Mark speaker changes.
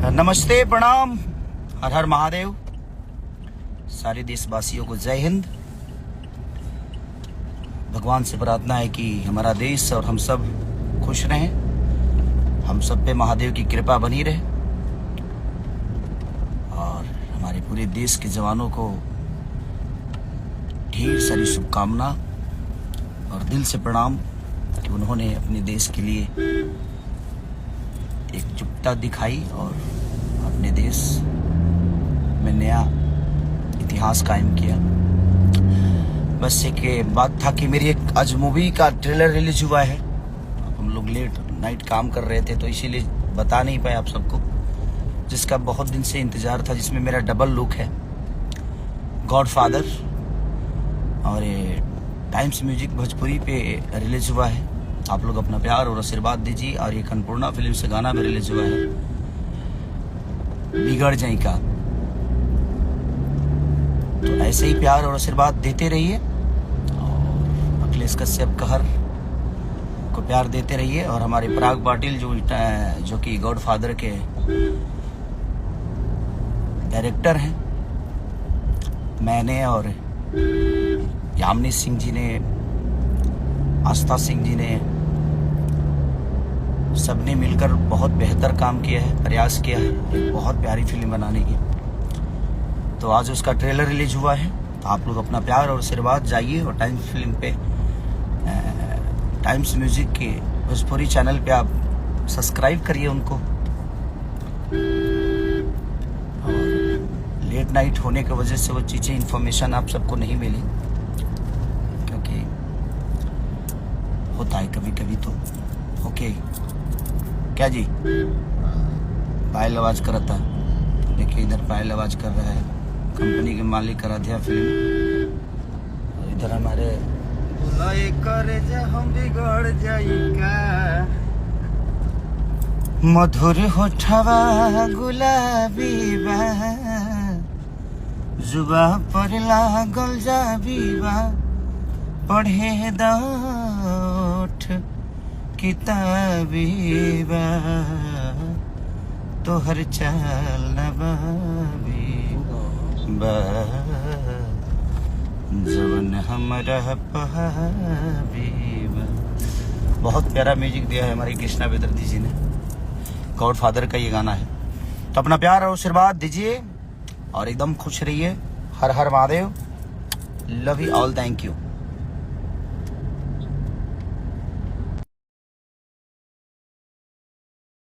Speaker 1: नमस्ते, प्रणाम, हर हर महादेव। सारे देशवासियों को जय हिंद। भगवान से प्रार्थना है कि हमारा देश और हम सब खुश रहें, हम सब पे महादेव की कृपा बनी रहे और हमारे पूरे देश के जवानों को ढेर सारी शुभकामना और दिल से प्रणाम कि उन्होंने अपने देश के लिए एकजुटता दिखाई और अपने देश में नया इतिहास कायम किया। बस एक बात था कि मेरी एक आज मूवी का ट्रेलर रिलीज हुआ है। हम लोग लेट नाइट काम कर रहे थे तो इसीलिए बता नहीं पाए आप सबको, जिसका बहुत दिन से इंतजार था, जिसमें मेरा डबल लुक है, गॉडफादर, और ये टाइम्स म्यूजिक भोजपुरी पे रिलीज हुआ है। आप लोग अपना प्यार और आशीर्वाद दीजिए। और ये अन्नपूर्णा फिल्म से गाना भी रिलीज हुआ है, बिगड़ जाए का। तो ऐसे ही प्यार और आशीर्वाद देते रहिए और अखिलेश कश्यप कहर को प्यार देते रहिए। और हमारे पराग पाटिल जो कि गॉडफादर के डायरेक्टर हैं, मैंने और यामिनी सिंह जी ने, आस्था सिंह जी ने, सबने मिलकर बहुत बेहतर काम किया है, प्रयास किया है एक बहुत प्यारी फिल्म बनाने की। तो आज उसका ट्रेलर रिलीज हुआ है। तो आप लोग अपना प्यार और आशीर्वाद जाइए और टाइम्स फिल्म पे, टाइम्स म्यूजिक के भोजपुरी चैनल पे आप सब्सक्राइब करिए उनको। और लेट नाइट होने की वजह से वो चीज़ें इन्फॉर्मेशन आप सबको नहीं मिली, क्योंकि होता है कभी कभी। तो ओके, क्या जी पायल आवाज कर रहा था, देखिए इधर पायल आवाज कर रहा है, कंपनी के मालिक करा दिया फिल्म। और इधर हमारे करे हम बिगड़ जाइका, मधुर होठवा गुलाबी बा, जुबा पर लागल जाबी बा, पढ़े दाठ किताबी बा, तोहर चाल नबाबी बा, जवन हमरा पहाबी बा। बहुत प्यारा म्यूजिक दिया है हमारे कृष्णा बेदर्दी जी ने। गॉडफादर का ये गाना है। तो अपना प्यार और आशीर्वाद दीजिए और एकदम खुश रहिए। हर हर Mahadev. Love you all, thank you.